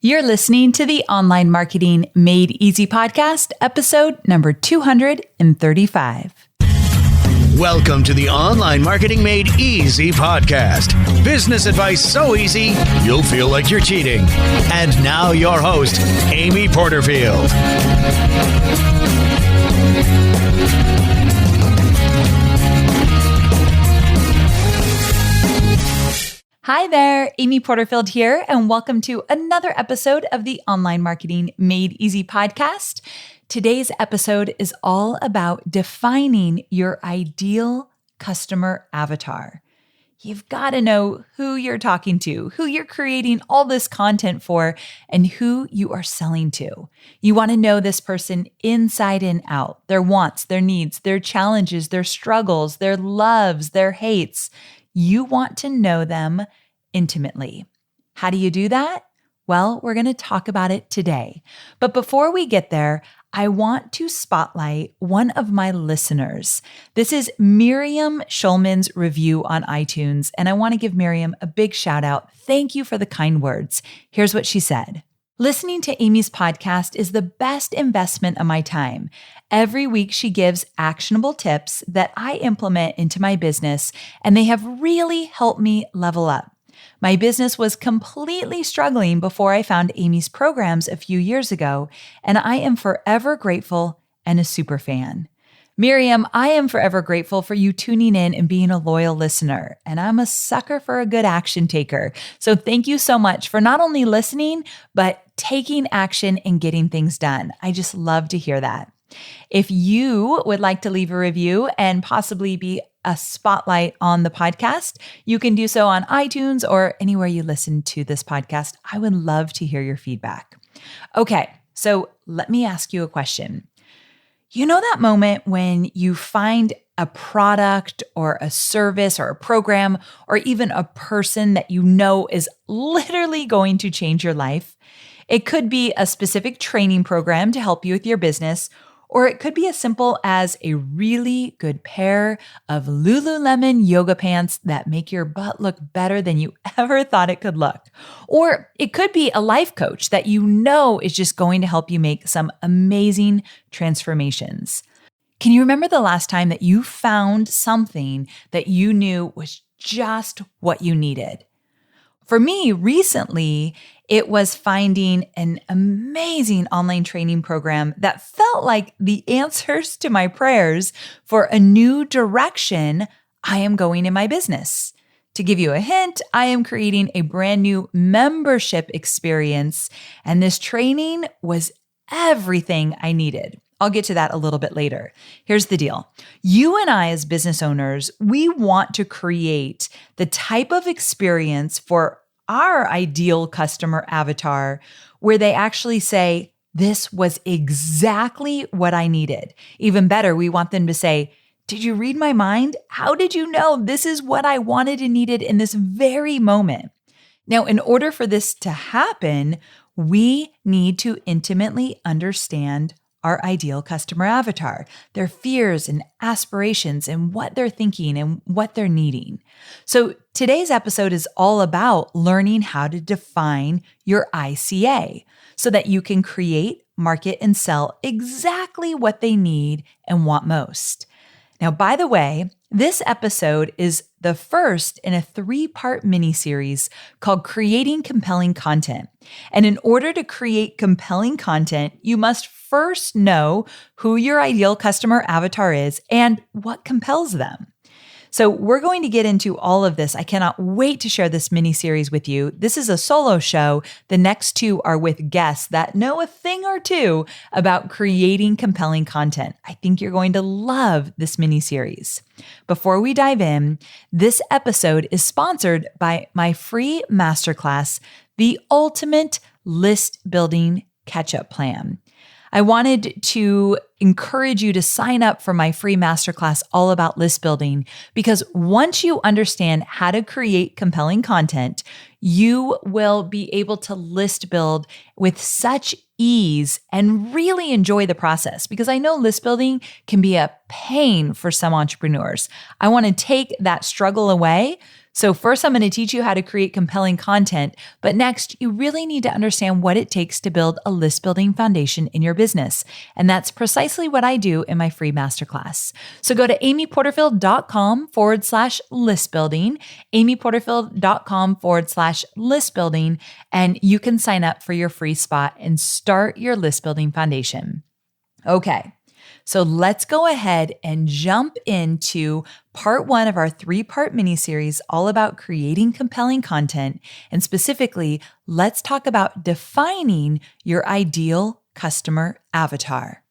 You're listening to the Online Marketing Made Easy podcast, episode number 235. Welcome to the Online Marketing Made Easy podcast. Business advice so easy, you'll feel like you're cheating. And now your host, Amy Porterfield. Hi there, Amy Porterfield here, and welcome to another episode of the Online Marketing Made Easy podcast. Today's episode is all about defining your ideal customer avatar. You've got to know who you're talking to, who you're creating all this content for, and who you are selling to. You want to know this person inside and out, their wants, their needs, their challenges, their struggles, their loves, their hates. You want to know them intimately. How do you do that? Well, we're going to talk about it today. But before we get there, I want to spotlight one of my listeners. This is Miriam Schulman's review on iTunes, and I want to give Miriam a big shout out. Thank you for the kind words. Here's what she said. Listening to Amy's podcast is the best investment of my time. Every week, she gives actionable tips that I implement into my business, and they have really helped me level up. My business was completely struggling before I found Amy's programs a few years ago, and I am forever grateful and a super fan. Miriam, I am forever grateful for you tuning in and being a loyal listener, and I'm a sucker for a good action taker. So thank you so much for not only listening, but taking action and getting things done. I just love to hear that. If you would like to leave a review and possibly be a spotlight on the podcast, you can do so on iTunes or anywhere you listen to this podcast. I would love to hear your feedback. Okay, so let me ask you a question. You know that moment when you find a product or a service or a program or even a person that you know is literally going to change your life? It could be a specific training program to help you with your business, or it could be as simple as a really good pair of Lululemon yoga pants that make your butt look better than you ever thought it could look. Or it could be a life coach that you know is just going to help you make some amazing transformations. Can you remember the last time that you found something that you knew was just what you needed? For me, recently, it was finding an amazing online training program that felt like the answers to my prayers for a new direction I am going in my business. To give you a hint, I am creating a brand new membership experience, and this training was everything I needed. I'll get to that a little bit later. Here's the deal. You and I as business owners, we want to create the type of experience for our ideal customer avatar where they actually say, this was exactly what I needed. Even better, we want them to say, did you read my mind? How did you know this is what I wanted and needed in this very moment? Now, in order for this to happen, we need to intimately understand our ideal customer avatar, their fears and aspirations and what they're thinking and what they're needing. So today's episode is all about learning how to define your ICA so that you can create, market, and sell exactly what they need and want most. Now, by the way, this episode is the first in a 3-part mini-series called Creating Compelling Content. And in order to create compelling content, you must first know who your ideal customer avatar is and what compels them. So we're going to get into all of this. I cannot wait to share this mini-series with you. This is a solo show. The next 2 are with guests that know a thing or two about creating compelling content. I think you're going to love this mini-series. Before we dive in, this episode is sponsored by my free masterclass, The Ultimate List Building Catch-Up Plan. I wanted to encourage you to sign up for my free masterclass all about list building, because once you understand how to create compelling content, you will be able to list build with such ease and really enjoy the process, because I know list building can be a pain for some entrepreneurs. I want to take that struggle away So first, I'm going to teach you how to create compelling content, but next, you really need to understand what it takes to build a list building foundation in your business. And that's precisely what I do in my free masterclass. So go to amyporterfield.com/list building, amyporterfield.com/list building, and you can sign up for your free spot and start your list building foundation. Okay. So let's go ahead and jump into part 1 of our 3-part mini-series all about creating compelling content. And specifically, let's talk about defining your ideal customer avatar.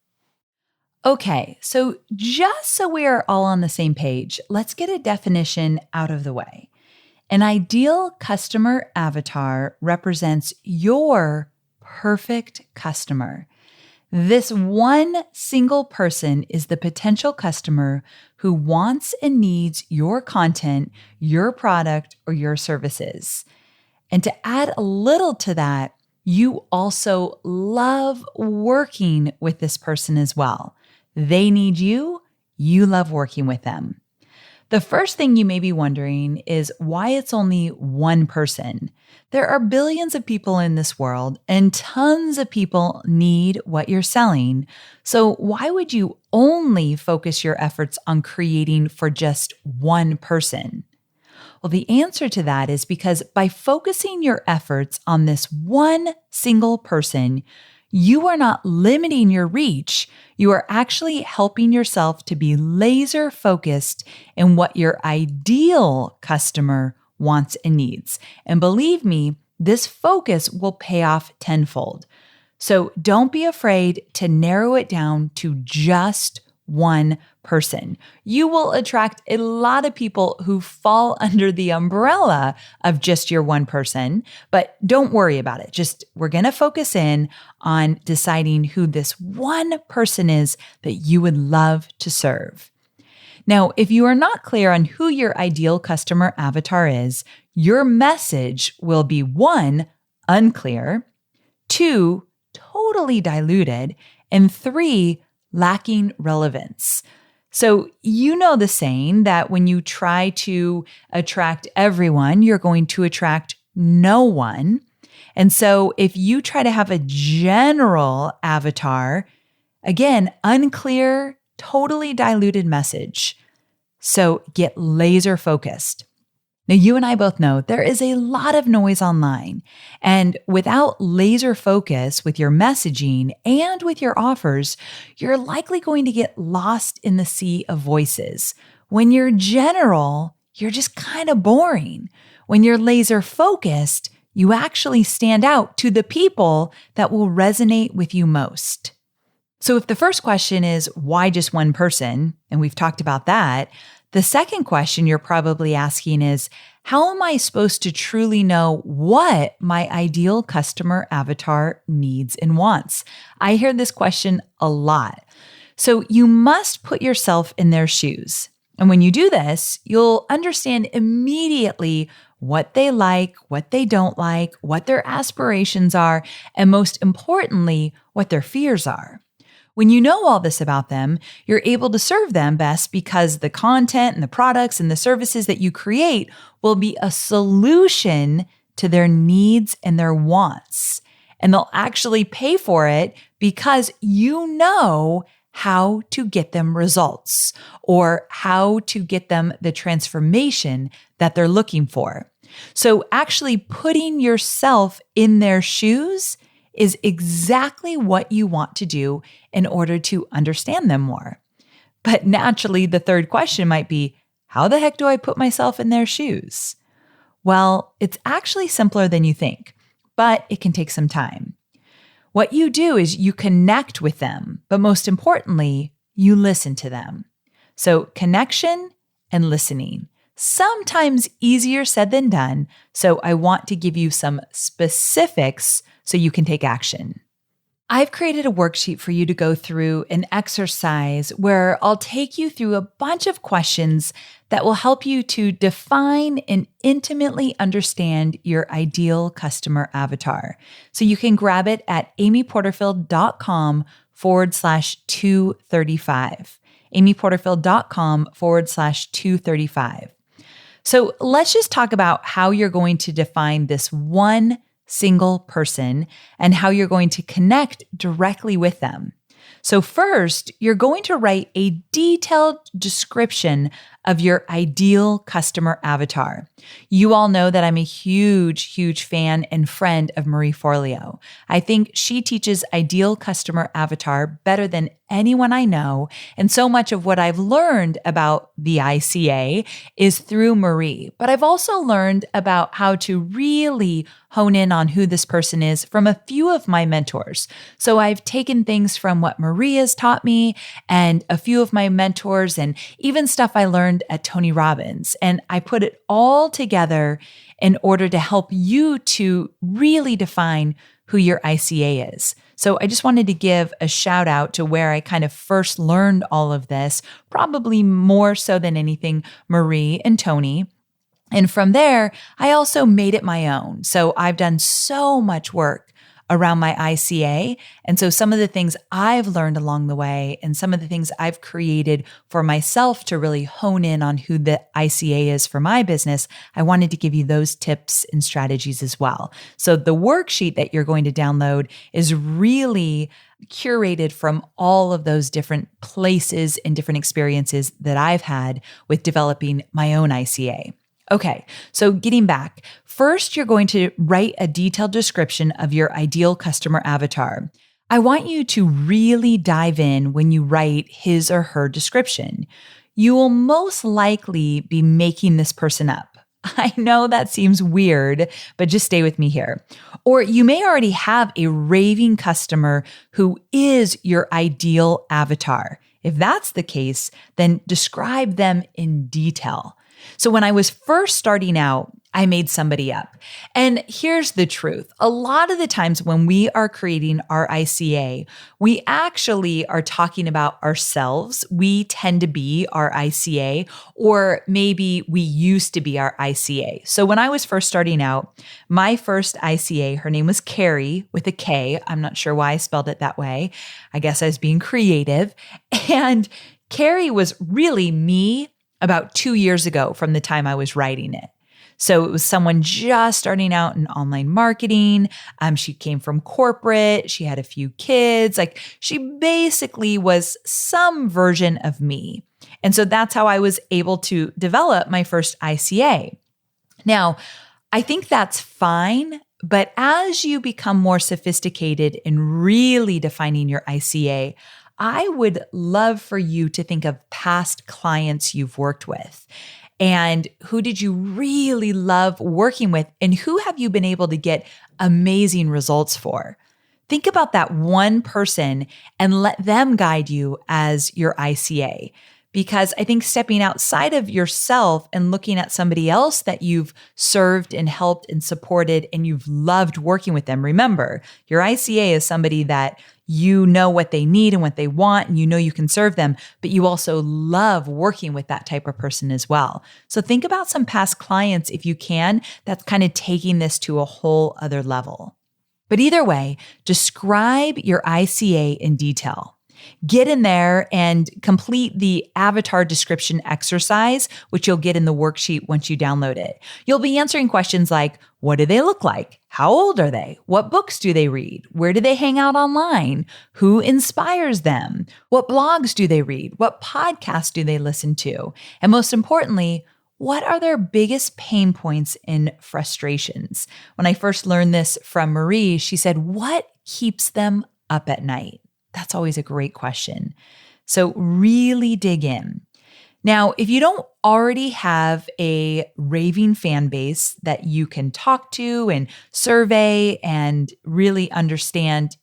Okay, so just so we are all on the same page, let's get a definition out of the way. An ideal customer avatar represents your perfect customer. This one single person is the potential customer who wants and needs your content, your product, or your services. And to add a little to that, you also love working with this person as well. They need you, you love working with them. The first thing you may be wondering is why it's only one person. There are billions of people in this world, and tons of people need what you're selling. So why would you only focus your efforts on creating for just one person? Well, the answer to that is because by focusing your efforts on this one single person, you are not limiting your reach. You are actually helping yourself to be laser focused in what your ideal customer wants and needs. And believe me, this focus will pay off tenfold. So don't be afraid to narrow it down to just one person. You will attract a lot of people who fall under the umbrella of just your one person, but don't worry about it. We're going to focus in on deciding who this one person is that you would love to serve. Now, if you are not clear on who your ideal customer avatar is, your message will be 1, unclear, 2, totally diluted, and 3, lacking relevance. So you know the saying that when you try to attract everyone, you're going to attract no one. And so if you try to have a general avatar, again, unclear, totally diluted message. So get laser focused. Now, you and I both know there is a lot of noise online, and without laser focus with your messaging and with your offers, you're likely going to get lost in the sea of voices. When you're general, you're just kind of boring. When you're laser focused, you actually stand out to the people that will resonate with you most. So if the first question is, why just one person? And we've talked about that. The second question you're probably asking is, how am I supposed to truly know what my ideal customer avatar needs and wants? I hear this question a lot. So you must put yourself in their shoes. And when you do this, you'll understand immediately what they like, what they don't like, what their aspirations are, and most importantly, what their fears are. When you know all this about them, you're able to serve them best because the content and the products and the services that you create will be a solution to their needs and their wants. And they'll actually pay for it because you know how to get them results or how to get them the transformation that they're looking for. So actually putting yourself in their shoes is exactly what you want to do in order to understand them more. But naturally, the third question might be, how the heck do I put myself in their shoes? Well, it's actually simpler than you think, but it can take some time. What you do is you connect with them, but most importantly, you listen to them. So connection and listening. Sometimes easier said than done, so I want to give you some specifics so you can take action. I've created a worksheet for you to go through an exercise where I'll take you through a bunch of questions that will help you to define and intimately understand your ideal customer avatar. So you can grab it at amyporterfield.com/235. amyporterfield.com/235. So let's just talk about how you're going to define this one single person and how you're going to connect directly with them. So first, you're going to write a detailed description of your ideal customer avatar. You all know that I'm a huge fan and friend of Marie Forleo. I think she teaches ideal customer avatar better than anyone I know, and so much of what I've learned about the ICA is through Marie. But I've also learned about how to really hone in on who this person is from a few of my mentors. So I've taken things from what Marie has taught me and a few of my mentors and even stuff I learned at Tony Robbins. And I put it all together in order to help you to really define who your ICA is. So I just wanted to give a shout out to where I kind of first learned all of this, probably more so than anything, Marie and Tony. And from there, I also made it my own. So I've done so much work around my ICA. And so some of the things I've learned along the way and some of the things I've created for myself to really hone in on who the ICA is for my business, I wanted to give you those tips and strategies as well. So the worksheet that you're going to download is really curated from all of those different places and different experiences that I've had with developing my own ICA. Okay, so getting back, first you're going to write a detailed description of your ideal customer avatar. I want you to really dive in when you write his or her description. You will most likely be making this person up. I know that seems weird, but just stay with me here. Or you may already have a raving customer who is your ideal avatar. If that's the case, then describe them in detail. So when I was first starting out, I made somebody up. And here's the truth. A lot of the times when we are creating our ICA, we actually are talking about ourselves. We tend to be our ICA, or maybe we used to be our ICA. So when I was first starting out, my first ICA, her name was Carrie with a K. I'm not sure why I spelled it that way. I guess I was being creative. And Carrie was really me about 2 years ago from the time I was writing it. So it was someone just starting out in online marketing. She came from corporate. She had a few kids. Like she basically was some version of me. And so that's how I was able to develop my first ICA. Now, I think that's fine. But as you become more sophisticated in really defining your ICA, I would love for you to think of past clients you've worked with and who did you really love working with and who have you been able to get amazing results for? Think about that one person and let them guide you as your ICA. Because I think stepping outside of yourself and looking at somebody else that you've served and helped and supported and you've loved working with them. Remember, your ICA is somebody that you know what they need and what they want, and you know you can serve them, but you also love working with that type of person as well. So think about some past clients if you can, that's kind of taking this to a whole other level. But either way, describe your ICA in detail. Get in there and complete the avatar description exercise, which you'll get in the worksheet once you download it. You'll be answering questions like, what do they look like? How old are they? What books do they read? Where do they hang out online? Who inspires them? What blogs do they read? What podcasts do they listen to? And most importantly, what are their biggest pain points and frustrations? When I first learned this from Marie, she said, what keeps them up at night? That's always a great question. So really dig in. Now, if you don't already have a raving fan base that you can talk to and survey and really understand,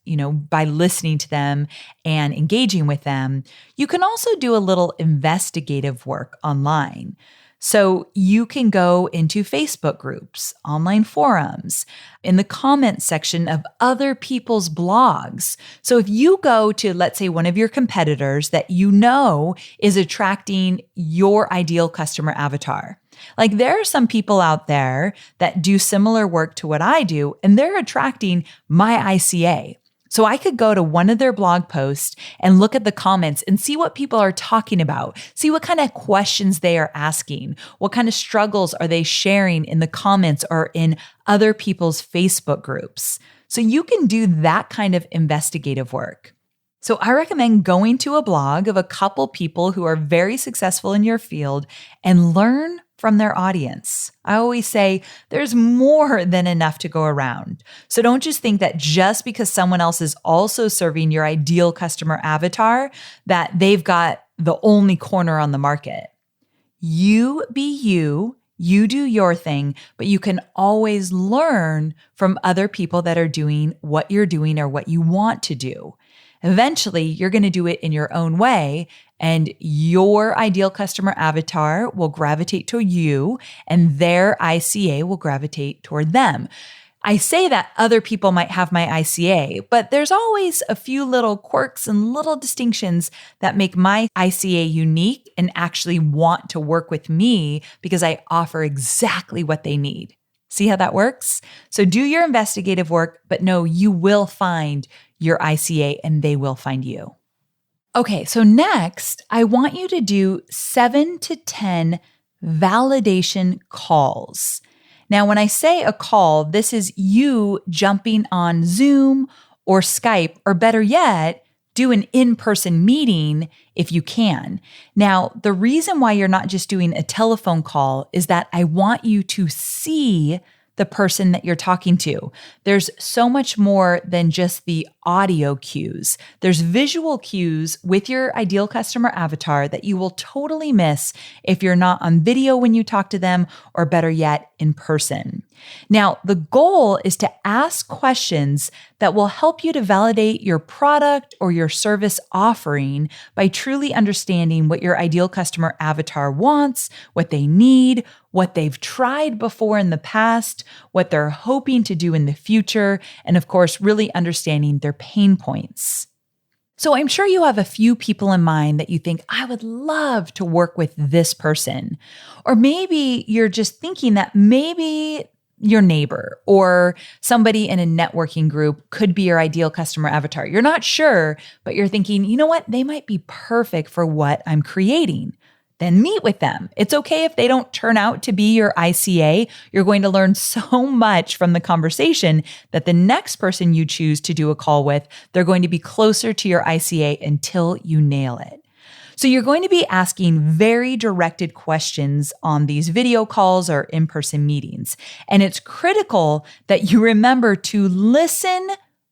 by listening to them and engaging with them, you can also do a little investigative work online. So you can go into Facebook groups, online forums, in the comments section of other people's blogs. So if you go to, let's say, one of your competitors that you know is attracting your ideal customer avatar, like there are some people out there that do similar work to what I do, and they're attracting my ICA. So I could go to one of their blog posts and look at the comments and see what people are talking about, see what kind of questions they are asking, what kind of struggles are they sharing in the comments or in other people's Facebook groups. So you can do that kind of investigative work. So I recommend going to a blog of a couple people who are very successful in your field and learn from their audience. I always say there's more than enough to go around. So don't just think that just because someone else is also serving your ideal customer avatar, that they've got the only corner on the market. You be you. You do your thing, but you can always learn from other people that are doing what you're doing or what you want to do. Eventually, you're going to do it in your own way, and your ideal customer avatar will gravitate to you, and their ICA will gravitate toward them. I say that other people might have my ICA, but there's always a few little quirks and little distinctions that make my ICA unique and actually want to work with me because I offer exactly what they need. See how that works? So do your investigative work, but know you will find your ICA and they will find you. Okay, so next, I want you to do 7 to 10 validation calls. Now, when I say a call, this is you jumping on Zoom or Skype, or better yet, do an in-person meeting if you can. Now, the reason why you're not just doing a telephone call is that I want you to see the person that you're talking to. There's so much more than just the audio cues. There's visual cues with your ideal customer avatar that you will totally miss if you're not on video when you talk to them, or better yet, in person. Now, the goal is to ask questions that will help you to validate your product or your service offering by truly understanding what your ideal customer avatar wants, what they need, what they've tried before in the past, what they're hoping to do in the future, and of course, really understanding their pain points. So I'm sure you have a few people in mind that you think, I would love to work with this person. Or maybe you're just thinking that maybe your neighbor or somebody in a networking group could be your ideal customer avatar. You're not sure, but you're thinking, you know what? They might be perfect for what I'm creating. Then meet with them. It's okay if they don't turn out to be your ICA. You're going to learn so much from the conversation that the next person you choose to do a call with, they're going to be closer to your ICA until you nail it. So you're going to be asking very directed questions on these video calls or in-person meetings. And it's critical that you remember to listen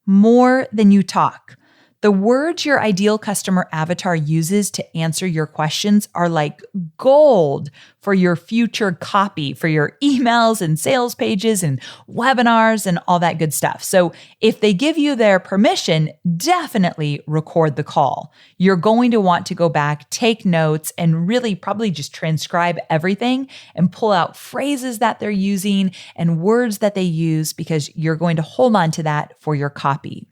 more than you talk. The words your ideal customer avatar uses to answer your questions are like gold for your future copy, for your emails and sales pages and webinars and all that good stuff. So if they give you their permission, definitely record the call. You're going to want to go back, take notes, and really probably just transcribe everything and pull out phrases that they're using and words that they use because you're going to hold on to that for your copy.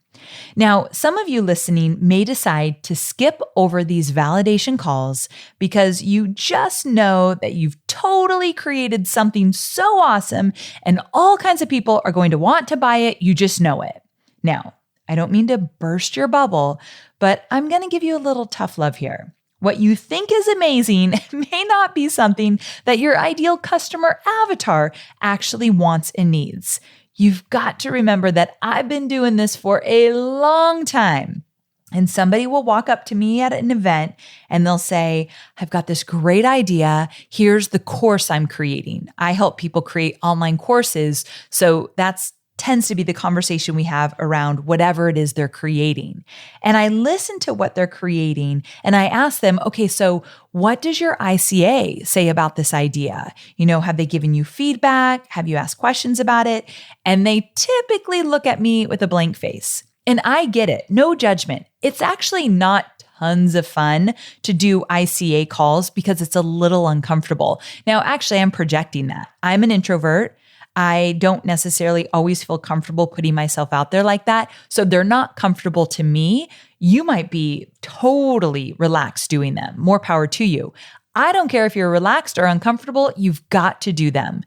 Now, some of you listening may decide to skip over these validation calls because you just know that you've totally created something so awesome and all kinds of people are going to want to buy it. You just know it. Now, I don't mean to burst your bubble, but I'm going to give you a little tough love here. What you think is amazing may not be something that your ideal customer avatar actually wants and needs. You've got to remember that I've been doing this for a long time. And somebody will walk up to me at an event and they'll say, I've got this great idea. Here's the course I'm creating. I help people create online courses. So that's tends to be the conversation we have around whatever it is they're creating. And I listen to what they're creating and I ask them, okay, so what does your ICA say about this idea? You know, have they given you feedback? Have you asked questions about it? And they typically look at me with a blank face. And I get it, no judgment. It's actually not tons of fun to do ICA calls because it's a little uncomfortable. Now, actually, I'm projecting that. I'm an introvert. I don't necessarily always feel comfortable putting myself out there like that. So they're not comfortable to me. You might be totally relaxed doing them. More power to you. I don't care if you're relaxed or uncomfortable. You've got to do them.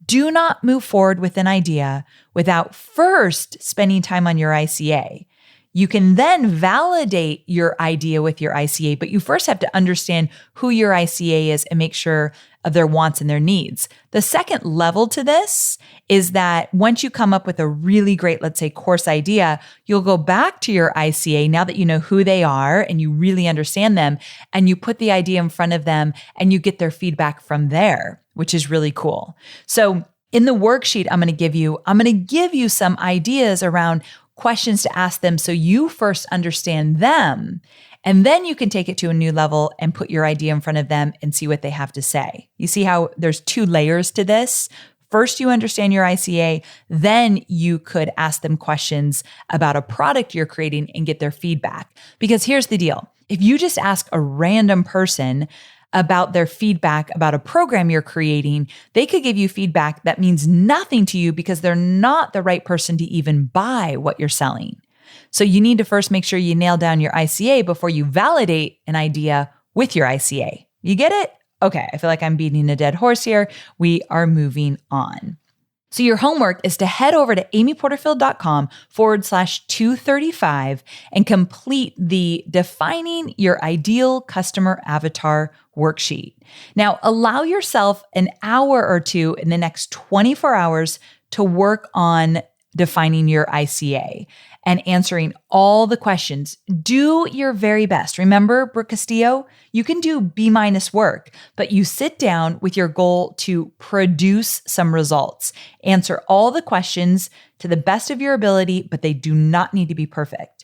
Do not move forward with an idea without first spending time on your ICA. You can then validate your idea with your ICA, but you first have to understand who your ICA is and make sure of their wants and their needs. The second level to this is that once you come up with a really great, let's say, course idea, you'll go back to your ICA now that you know who they are and you really understand them, and you put the idea in front of them and you get their feedback from there, which is really cool. So in the worksheet I'm going to give you some ideas around questions to ask them so you first understand them, and then you can take it to a new level and put your idea in front of them and see what they have to say. You see how there's two layers to this? First, you understand your ICA, then you could ask them questions about a product you're creating and get their feedback. Because here's the deal. If you just ask a random person about their feedback about a program you're creating, they could give you feedback that means nothing to you because they're not the right person to even buy what you're selling. So you need to first make sure you nail down your ICA before you validate an idea with your ICA. You get it? Okay, I feel like I'm beating a dead horse here. We are moving on. So your homework is to head over to amyporterfield.com/235 and complete the Defining Your Ideal Customer Avatar worksheet. Now, allow yourself an hour or two in the next 24 hours to work on defining your ICA and answering all the questions. Do your very best. Remember, Brooke Castillo, you can do B- work, but you sit down with your goal to produce some results. Answer all the questions to the best of your ability, but they do not need to be perfect.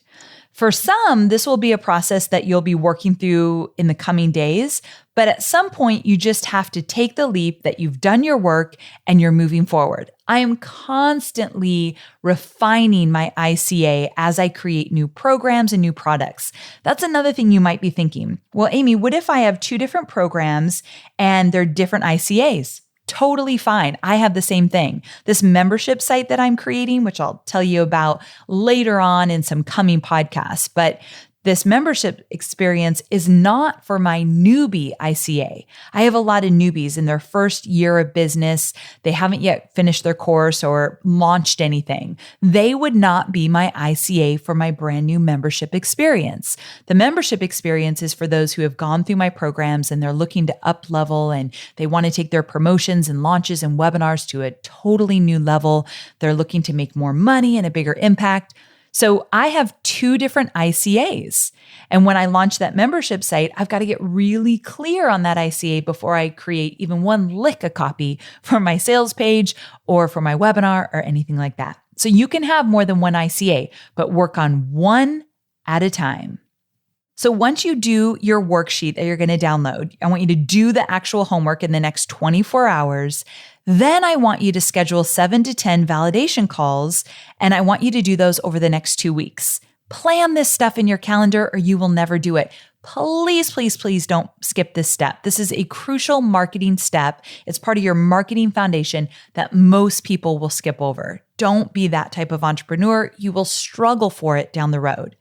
For some, this will be a process that you'll be working through in the coming days, but at some point, you just have to take the leap that you've done your work and you're moving forward. I am constantly refining my ICA as I create new programs and new products. That's another thing you might be thinking. Well, Amy, what if I have two different programs and they're different ICAs? Totally fine. I have the same thing. This membership site that I'm creating, which I'll tell you about later on in some coming podcasts, but this membership experience is not for my newbie ICA. I have a lot of newbies in their first year of business. They haven't yet finished their course or launched anything. They would not be my ICA for my brand new membership experience. The membership experience is for those who have gone through my programs and they're looking to up level and they want to take their promotions and launches and webinars to a totally new level. They're looking to make more money and a bigger impact. So I have two different ICAs. And when I launch that membership site, I've got to get really clear on that ICA before I create even one lick of copy for my sales page or for my webinar or anything like that. So you can have more than one ICA, but work on one at a time. So once you do your worksheet that you're going to download, I want you to do the actual homework in the next 24 hours. Then I want you to schedule 7 to 10 validation calls, and I want you to do those over the next 2 weeks. Plan this stuff in your calendar or you will never do it. Please, please, please don't skip this step. This is a crucial marketing step. It's part of your marketing foundation that most people will skip over. Don't be that type of entrepreneur. You will struggle for it down the road.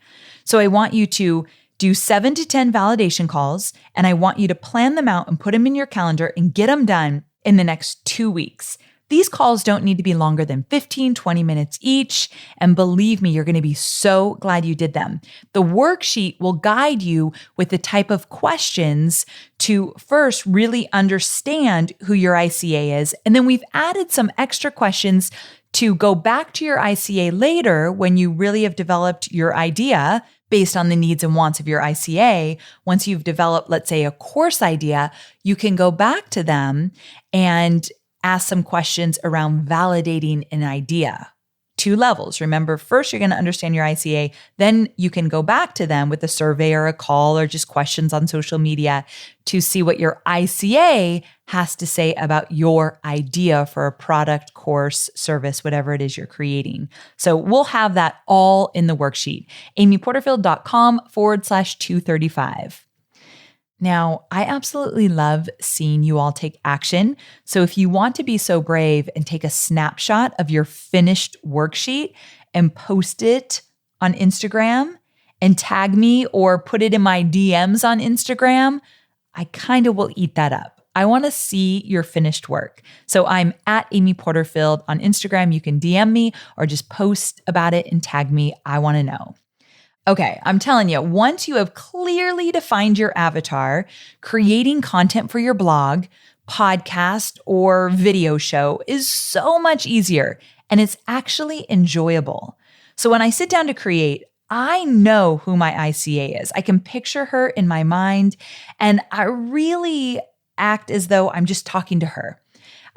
So I want you to do 7 to 10 validation calls, and I want you to plan them out and put them in your calendar and get them done in the next 2 weeks. These calls don't need to be longer than 15, 20 minutes each. And believe me, you're going to be so glad you did them. The worksheet will guide you with the type of questions to first really understand who your ICA is. And then we've added some extra questions to go back to your ICA later when you really have developed your idea based on the needs and wants of your ICA. Once you've developed, let's say, a course idea, you can go back to them and ask some questions around validating an idea. 2 levels. Remember, first you're going to understand your ICA, then you can go back to them with a survey or a call or just questions on social media to see what your ICA has to say about your idea for a product, course, service, whatever it is you're creating. So we'll have that all in the worksheet. amyporterfield.com/235. Now, I absolutely love seeing you all take action. So if you want to be so brave and take a snapshot of your finished worksheet and post it on Instagram and tag me or put it in my DMs on Instagram, I kind of will eat that up. I want to see your finished work. So I'm at Amy Porterfield on Instagram. You can DM me or just post about it and tag me. I want to know. Okay, I'm telling you, once you have clearly defined your avatar, creating content for your blog, podcast, or video show is so much easier, and it's actually enjoyable. So when I sit down to create, I know who my ICA is. I can picture her in my mind, and I really act as though I'm just talking to her.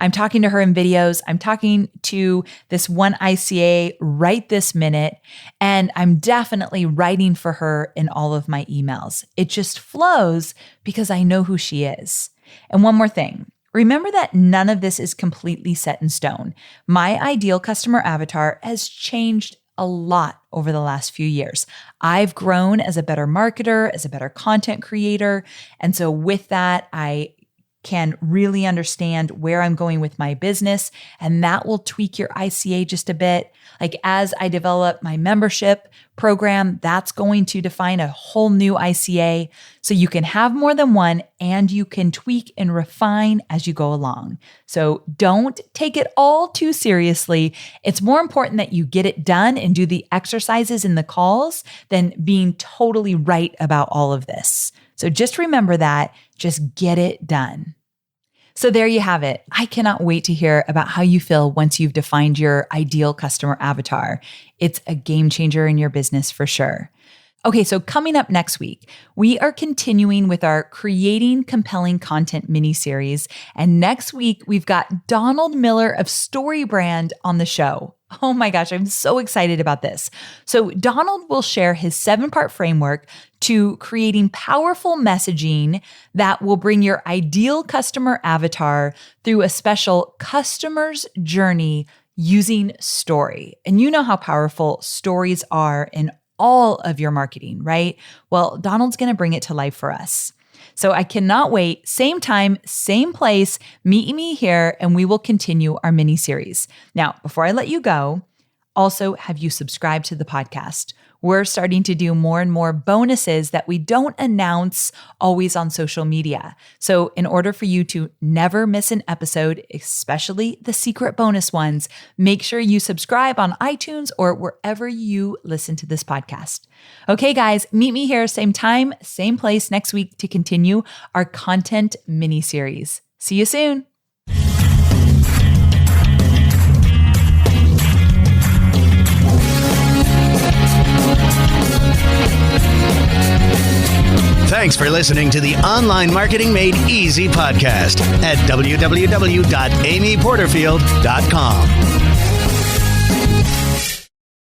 I'm talking to her in videos. I'm talking to this one ICA right this minute, and I'm definitely writing for her in all of my emails. It just flows because I know who she is. And one more thing. Remember that none of this is completely set in stone. My ideal customer avatar has changed a lot over the last few years. I've grown as a better marketer, as a better content creator. And so with that, I can really understand where I'm going with my business, and that will tweak your ICA just a bit. Like as I develop my membership program, that's going to define a whole new ICA. So you can have more than one and you can tweak and refine as you go along. So don't take it all too seriously. It's more important that you get it done and do the exercises in the calls than being totally right about all of this. So just remember that, just get it done. So there you have it. I cannot wait to hear about how you feel once you've defined your ideal customer avatar. It's a game changer in your business for sure. Okay, so coming up next week, we are continuing with our Creating Compelling Content mini-series. And next week, we've got Donald Miller of StoryBrand on the show. Oh my gosh, I'm so excited about this. So Donald will share his 7-part framework to creating powerful messaging that will bring your ideal customer avatar through a special customer's journey using story. And you know how powerful stories are in all of your marketing, right? Well, Donald's going to bring it to life for us. So I cannot wait. Same time, same place, meet me here, and we will continue our mini series. Now, before I let you go, also have you subscribed to the podcast? We're starting to do more and more bonuses that we don't announce always on social media. So in order for you to never miss an episode, especially the secret bonus ones, make sure you subscribe on iTunes or wherever you listen to this podcast. Okay, guys, meet me here, same time, same place next week to continue our content mini series. See you soon. Thanks for listening to the Online Marketing Made Easy podcast at www.amyporterfield.com.